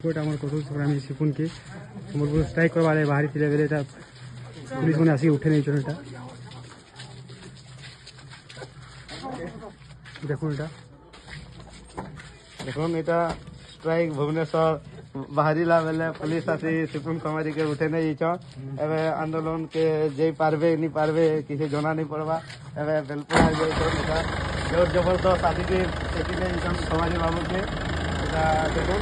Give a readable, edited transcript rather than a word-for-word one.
coat आमर कठोर संग्रामी सिपुन के संबलपुर स्ट्राइक करवा बाहरी थे बेले पुलिस मैंने आसिक उठे नहीं चुना देखो এটা স্ট্রাইক ভুবনেশ্বর বাহারিলা বেলে পুলিশ আসি সিপুন কুমারী के उठे नहीं एवं आंदोलन के जे पारबे नहीं पारबे किसी जना नहीं पड़वा एवं बेलपुर जोर जबरदस्त आदि के कुमारी बाबू के देखो